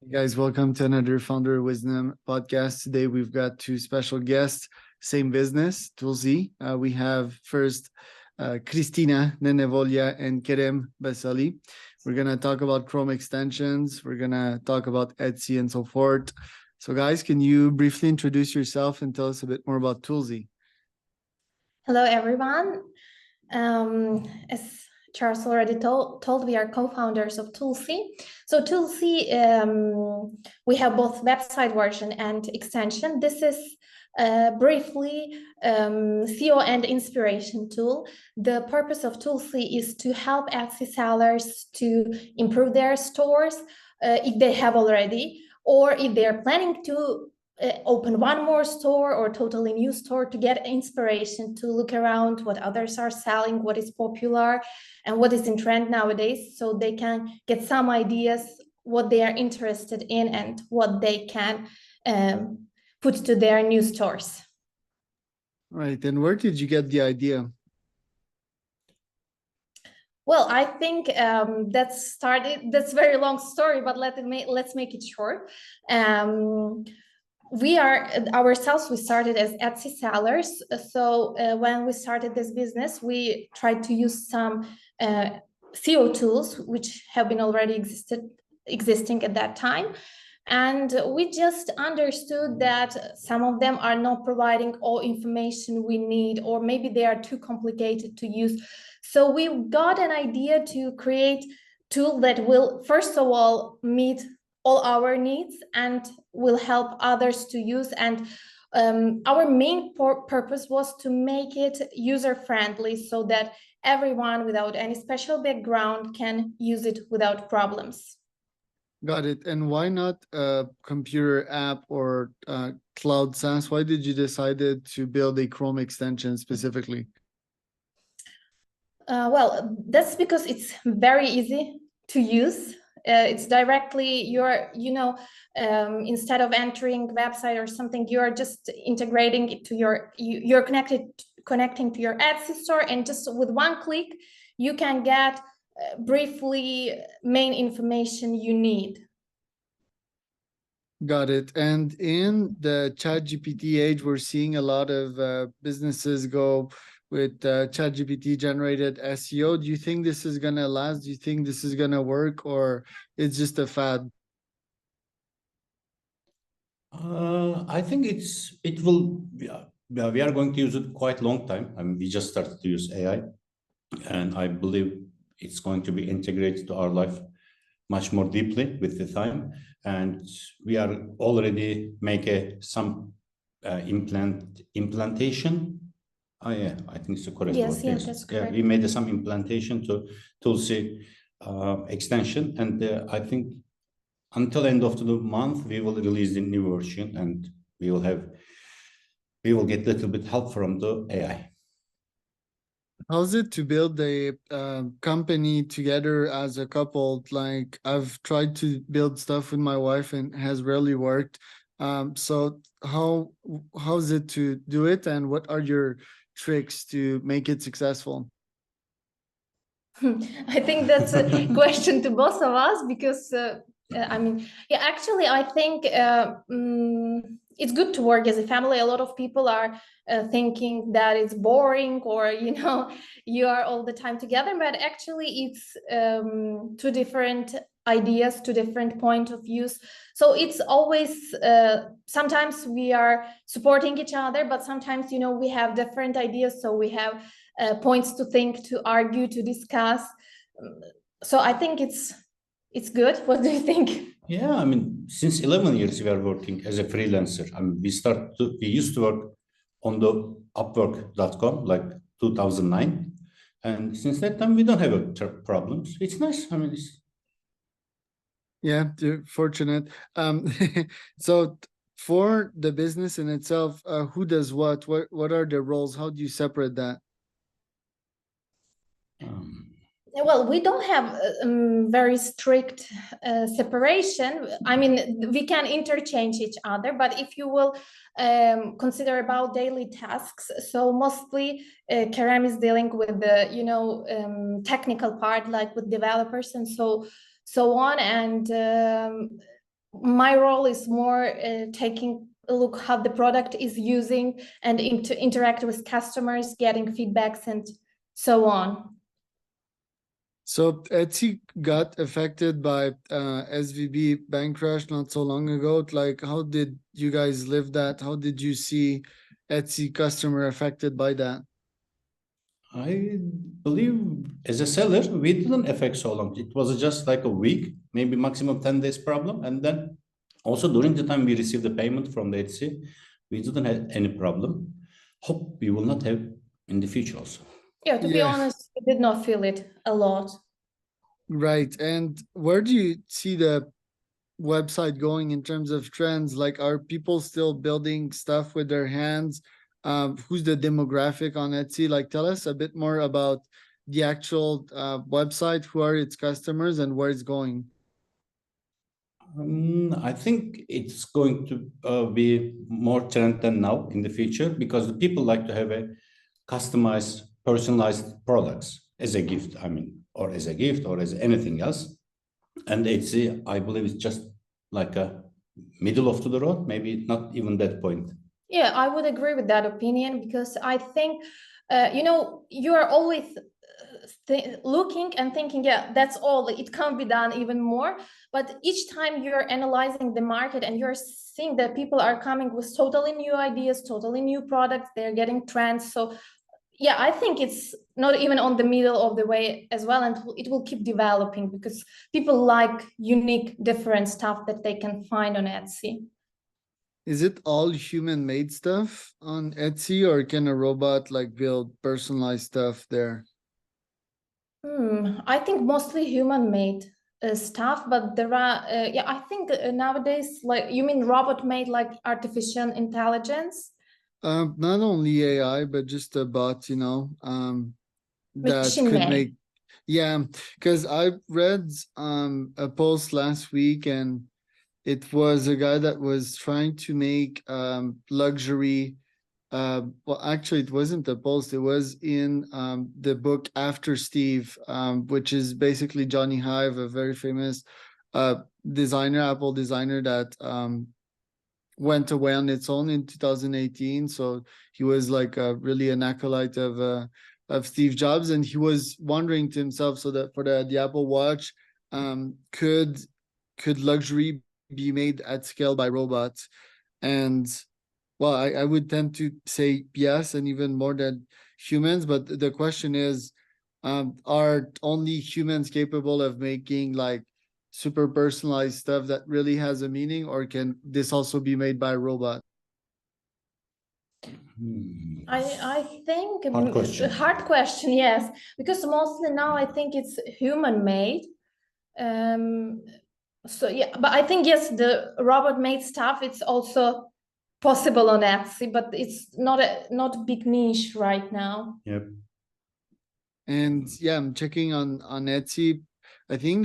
Hey guys, welcome to another Founder Wisdom podcast. Today we've got two special guests, same business, Toolsy. We have first Cristina Nenevolia and Kerem Basali. We're going to talk about Chrome extensions. We're going to talk about Etsy and so forth. So guys, can you briefly introduce yourself and tell us a bit more about Toolsy? Hello, everyone. As Charles already told, we are co-founders of Toolsy. So Toolsy, we have both website version and extension. This is briefly SEO and inspiration tool. The purpose of Toolsy is to help Etsy sellers to improve their stores if they have already, or if they're planning to open one more store or totally new store, to get inspiration to look around what others are selling, what is popular and what is in trend nowadays, so they can get some ideas what they are interested in and what they can put to their new stores. Right. And where did you get the idea? Well, I think that's a very long story, but let's make it short. We are ourselves, we started as Etsy sellers. So when we started this business, we tried to use some SEO tools which have been already existing at that time. And we just understood that some of them are not providing all information we need, or maybe they are too complicated to use. So we got an idea to create a tool that will, first of all, meet all our needs and will help others to use. And our main purpose was to make it user-friendly so that everyone without any special background can use it without problems. Got it. And why not a computer app or cloud SaaS? Why did you decide to build a Chrome extension specifically? Well, that's because it's very easy to use. It's directly instead of entering website or something, you're just integrating it to you're connecting to your Etsy store, and just with one click, you can get briefly main information you need. Got it. And in the ChatGPT age, we're seeing a lot of businesses go with ChatGPT generated SEO. Do you think this is going to last? Do you think this is going to work, or it's just a fad? I think it will. Yeah, we are going to use it quite a long time. I mean, we just started to use AI, and I believe it's going to be integrated to our life much more deeply with the time. And we are already making some implantation. Oh yeah, I think it's the correct word. Yes, that's correct. Yeah, we made some implantation to Toolsy extension, and I think until end of the month we will release the new version, and we will get a little bit help from the AI. How's it to build a company together as a couple? Like, I've tried to build stuff with my wife and has rarely worked. So how's it to do it, and what are your tricks to make it successful? I think that's a question to both of us, because I think it's good to work as a family. A lot of people are thinking that it's boring, or you are all the time together, but actually it's two different ideas, two different point of views. So it's always sometimes we are supporting each other, but sometimes we have different ideas, so we have points to think, to argue, to discuss. So I think it's good. What do you think? Yeah, I mean, since 11 years we are working as a freelancer. I mean, we used to work on the Upwork.com like 2009, and since that time we don't have problems. It's nice. I mean, Yeah, fortunate. So for the business in itself, who does what? What are the roles? How do you separate that? Well, we don't have very strict separation. I mean, we can interchange each other, but if you will consider about daily tasks, so mostly Kerem is dealing with the technical part, like with developers and so on, and my role is more taking a look how the product is using and interact with customers, getting feedbacks and so on. So Etsy got affected by SVB bank crash not so long ago. Like, how did you guys live that? How did you see Etsy customer affected by that? I believe as a seller, we didn't affect so long. It was just like a week, maybe maximum 10 days problem. And then also during the time we received the payment from the Etsy, we didn't have any problem. Hope we will not have in the future also. Yeah, to be honest, I did not feel it a lot. Right. And where do you see the website going in terms of trends? Like, are people still building stuff with their hands? Who's the demographic on Etsy? Like, tell us a bit more about the actual website, who are its customers, and where it's going. I think it's going to be more trend than now in the future because the people like to have a customized, personalized products as a gift. I mean, or as a gift or as anything else. And Etsy, I believe, is just like a middle of the road, maybe not even that point. Yeah, I would agree with that opinion because I think, you are always looking and thinking, yeah, that's all, it can't be done even more. But each time you're analyzing the market and you're seeing that people are coming with totally new ideas, totally new products, they're getting trends. So yeah, I think it's not even on the middle of the way as well, and it will keep developing because people like unique, different stuff that they can find on Etsy. Is it all human-made stuff on Etsy, or can a robot like build personalized stuff there? I think mostly human-made stuff, but there are, I think nowadays, like, you mean robot-made, like artificial intelligence? Not only AI, but just a bot, that Machine could made. make, yeah, because I read a post last week, and it was a guy that was trying to make luxury. Well, actually, it wasn't a post. It was in the book After Steve, which is basically Johnny Hive, a very famous designer, Apple designer that went away on its own in 2018. So he was like really an acolyte of Steve Jobs, and he was wondering to himself, so that for the Apple Watch, could luxury be made at scale by robots? And well, I would tend to say yes, and even more than humans. But the question is, are only humans capable of making like super personalized stuff that really has a meaning, or can this also be made by a robot? I think Hard question. hard question, yes, because mostly now I think it's human made. So yeah, but I think yes, the robot made stuff, it's also possible on Etsy, but it's not a big niche right now. Yep. And yeah, I'm checking on Etsy. I think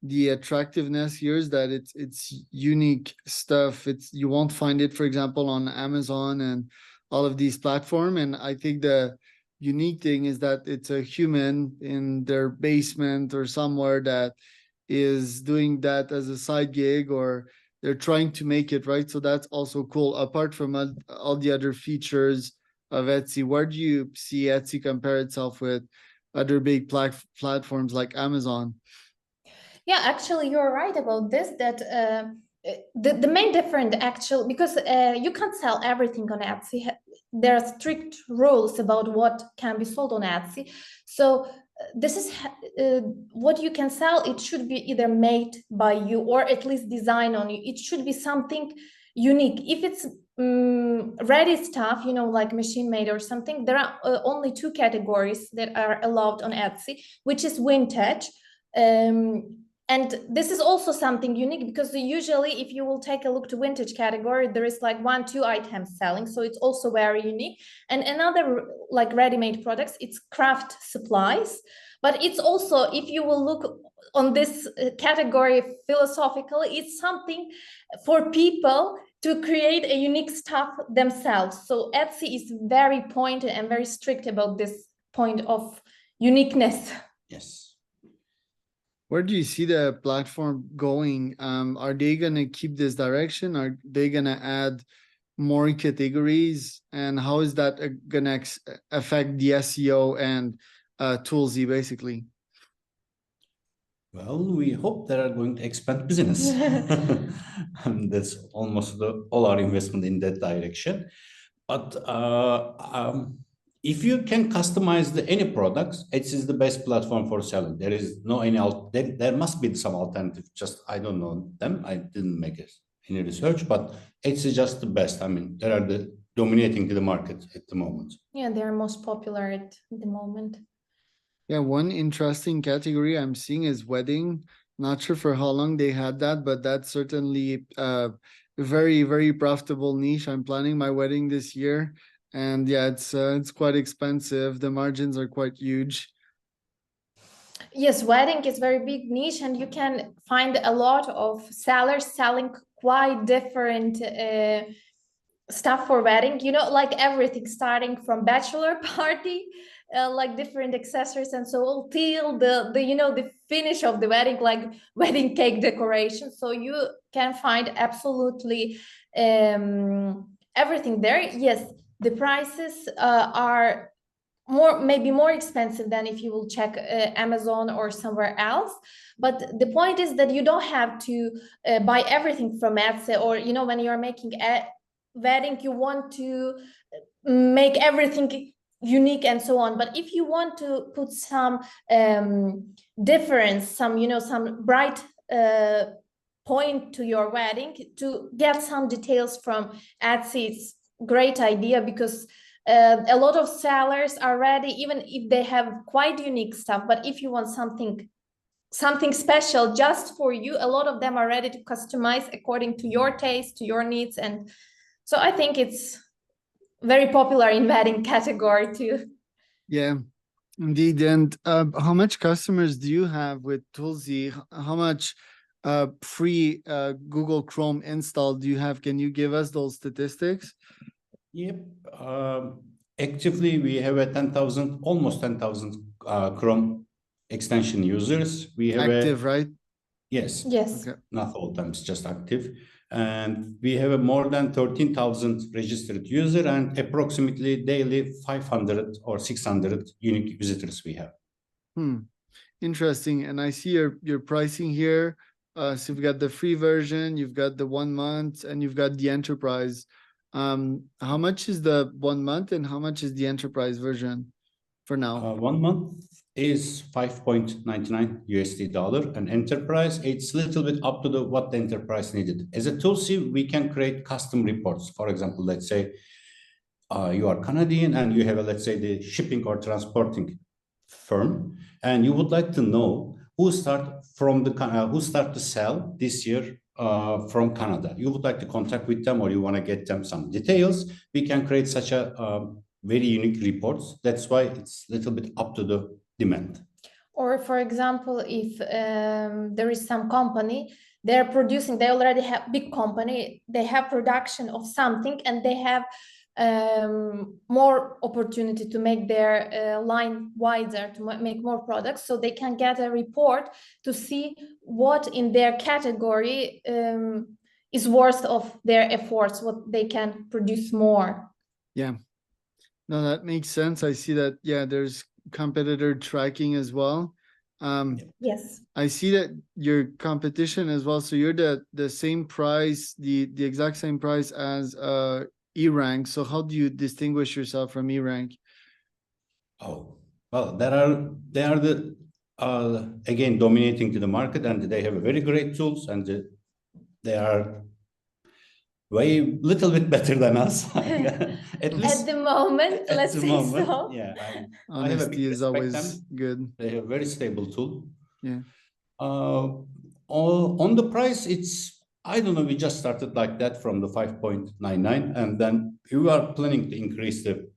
the attractiveness here is that it's unique stuff. It's, you won't find it, for example, on Amazon and all of these platforms. And I think the unique thing is that it's a human in their basement or somewhere that is doing that as a side gig, or they're trying to make it, right? So that's also cool. Apart from all the other features of Etsy, where do you see Etsy compare itself with other big platforms like Amazon? Yeah, actually, you're right about this, that the main difference actually, because you can't sell everything on Etsy. There are strict rules about what can be sold on Etsy. So this is what you can sell. It should be either made by you or at least designed on you. It should be something unique. If it's ready stuff, like machine made or something, there are only two categories that are allowed on Etsy, which is vintage. And this is also something unique because usually if you will take a look to vintage category, there is like 1-2 items selling. So it's also very unique. And another like ready-made products, it's craft supplies. But it's also, if you will look on this category philosophically, it's something for people to create a unique stuff themselves. So Etsy is very pointed and very strict about this point of uniqueness. Yes. Where do you see the platform going? Are they gonna keep this direction? Are they gonna add more categories? And how is that gonna affect the SEO and Toolsy basically? Well, we hope they are going to expand business. That's almost all our investment in that direction. But if you can customize any products, it is the best platform for selling. There is no any there must be some alternative. Just I don't know them. I didn't make any research, but it's just the best. I mean, they are the dominating the market at the moment. Yeah, they are most popular at the moment. Yeah, one interesting category I'm seeing is wedding. Not sure for how long they had that, but that's certainly a very, very profitable niche. I'm planning my wedding this year, and yeah, it's quite expensive. The margins are quite huge. Yes, wedding is very big niche, and you can find a lot of sellers selling quite different stuff for wedding, you know, like everything starting from bachelor party, like different accessories and so on, till the you know, the finish of the wedding, like wedding cake decoration. So you can find absolutely everything there. Yes, the prices are maybe more expensive than if you will check Amazon or somewhere else, but the point is that you don't have to buy everything from Etsy, or you know, when you're making a wedding, you want to make everything unique and so on. But if you want to put some difference, some, you know, some bright point to your wedding, to get some details from Etsy, it's great idea, because a lot of sellers are ready, even if they have quite unique stuff, but if you want something special just for you, a lot of them are ready to customize according to your taste, to your needs. And so I think it's very popular in wedding category too. Yeah, indeed. And how much customers do you have with Toolsy? How much free Google Chrome install do you have? Can you give us those statistics? Yep. Actively, we have a 10,000, almost 10,000 Chrome extension users. We have active, right? Yes. Yes. Okay. Not all times, just active. And we have a more than 13,000 registered user and approximately daily 500 or 600 unique visitors we have. Interesting. And I see your pricing here. So you've got the free version, you've got the 1 month, and you've got the enterprise. How much is the 1 month and how much is the enterprise version for now? 1 month is 5.99 USD dollar, and enterprise, it's a little bit up to what the enterprise needed. As a Toolsy, we can create custom reports. For example, let's say you are Canadian and you have, let's say, the shipping or transporting firm, and you would like to know who start to sell this year from Canada. You would like to contact with them, or you want to get them some details. We can create such a very unique reports. That's why it's a little bit up to the demand. Or for example, if there is some company, they're producing, they already have big company, they have production of something, and they have more opportunity to make their line wider, to make more products, so they can get a report to see what in their category is worth of their efforts, what they can produce more. Yeah, no, that makes sense. I see that. Yeah, there's competitor tracking as well. Yes, I see that your competition as well. So you're the same price, the exact same price as E-Rank. So how do you distinguish yourself from E-Rank? Oh, well, they are the again dominating to the market, and they have a very great tools, and they are way little bit better than us. At least at the moment, let's say so. Yeah, I have a Honesty big is respect always them. good. They have a very stable tool. Yeah. On the price, it's, I don't know, we just started like that from the 5.99, and then we are planning to increase the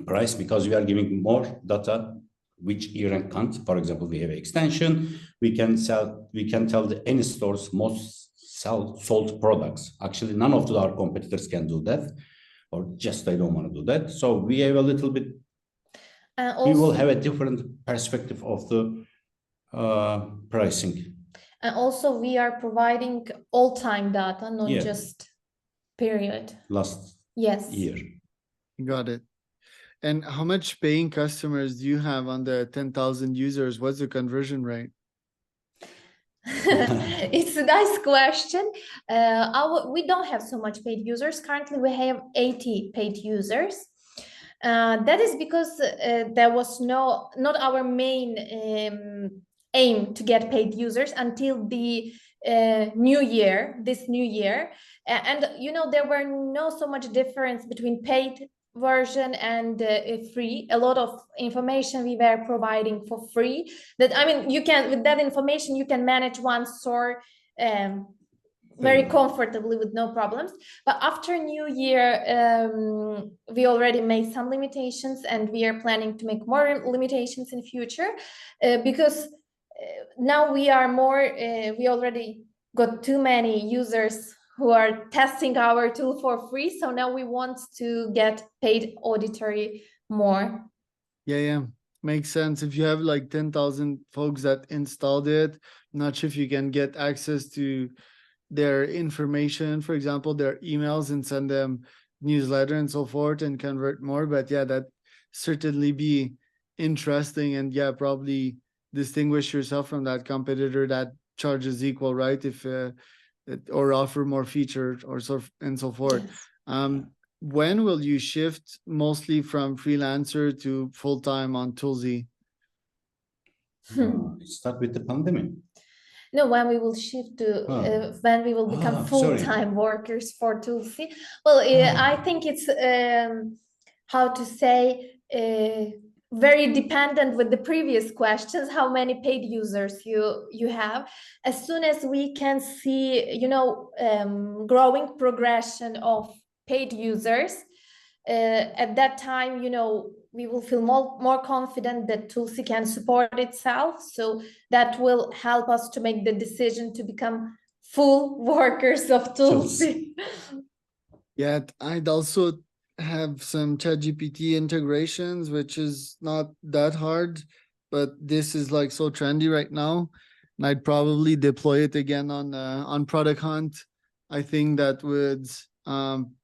price because we are giving more data which E-Rank can't. For example, we have an extension. We can tell the any stores most sold products. Actually, none of our competitors can do that, or just they don't want to do that. So we have a little bit. Also, we will have a different perspective of the Pricing. And also we are providing all-time data, not Yeah. just period. Last Yes. year. Got it. And how much paying customers do you have on the 10,000 users? What's the conversion rate? It's a nice question. We don't have so much paid users. Currently, we have 80 paid users. That is because there was not our main aim to get paid users until the this new year. And you know, there were no so much difference between paid version and free. A lot of information we were providing for free, that I mean, you can, with that information you can manage one store very comfortably with no problems. But after new year, we already made some limitations, and we are planning to make more limitations in future, because now we are more we already got too many users who are testing our tool for free, so now we want to get paid auditory more. Yeah, makes sense. If you have like 10,000 folks that installed it, I'm not sure if you can get access to their information, for example, their emails, and send them newsletter and so forth and convert more. But yeah, that certainly be interesting, and yeah, probably distinguish yourself from that competitor that charges equal, right? If or offer more features or so and so forth. Yes. When will you shift mostly from freelancer to full-time on Toolsy? It start with the pandemic. No, when we will shift to when we will become full-time workers for Toolsy. Well, I think it's how to say, very dependent with the previous questions, how many paid users you have. As soon as we can see, you know, growing progression of paid users, at that time, you know, we will feel more confident that Toolsy can support itself. So that will help us to make the decision to become full workers of Toolsy. Yeah, I'd also have some ChatGPT integrations, which is not that hard, but this is like so trendy right now. And I'd probably deploy it again on Product Hunt. I think that would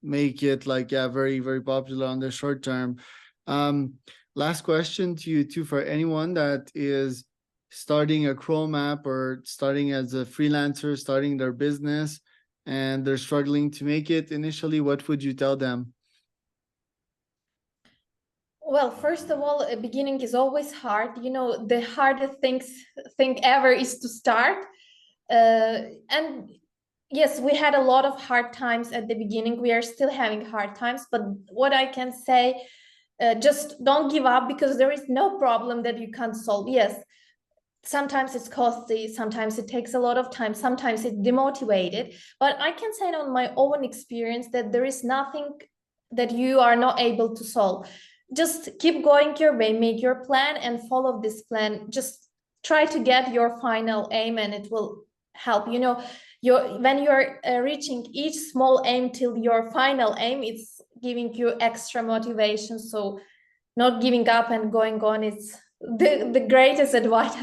make it like, yeah, very, very popular on the short term. Last question to you too, for anyone that is starting a Chrome app or starting as a freelancer, starting their business, and they're struggling to make it initially, what would you tell them? Well, first of all, beginning is always hard. You know, the hardest thing ever is to start. And yes, we had a lot of hard times at the beginning. We are still having hard times, but what I can say, just don't give up, because there is no problem that you can't solve. Yes, sometimes it's costly, sometimes it takes a lot of time, sometimes it's demotivated, but I can say on my own experience that there is nothing that you are not able to solve. Just keep going your way, make your plan and follow this plan. Just try to get your final aim, and it will help. You know, when you're reaching each small aim till your final aim, it's giving you extra motivation. So not giving up and going on is the greatest advice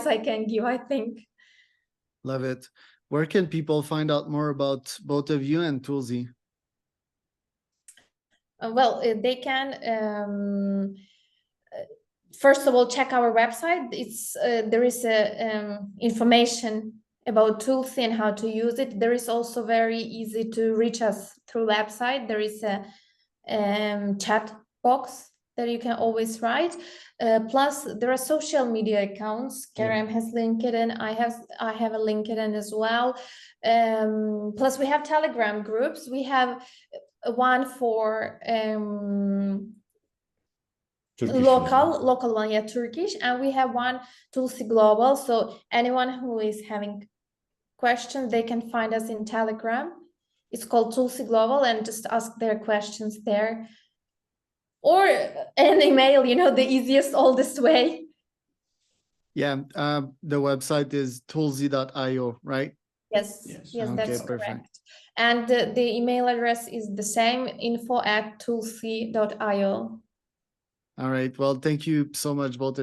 I can give, I think. Love it. Where can people find out more about both of you and Toolsy? Well, they can first of all check our website. It's there is a information about Toolsy and how to use it. There is also very easy to reach us through website. There is a chat box that you can always write. Plus, there are social media accounts. Kerem has LinkedIn. I have a LinkedIn as well. Plus, we have Telegram groups. We have one for local one, yeah, Turkish, and we have one Toolsy Global. So anyone who is having questions, they can find us in Telegram. It's called Toolsy Global, and just ask their questions there. Or an email, you know, the easiest, oldest way. Yeah, the website is toolsy.io, right? Yes, Okay, that's perfect. correct. And the email address is the same, info@toolsy.io. All right. Well, thank you so much, both of you.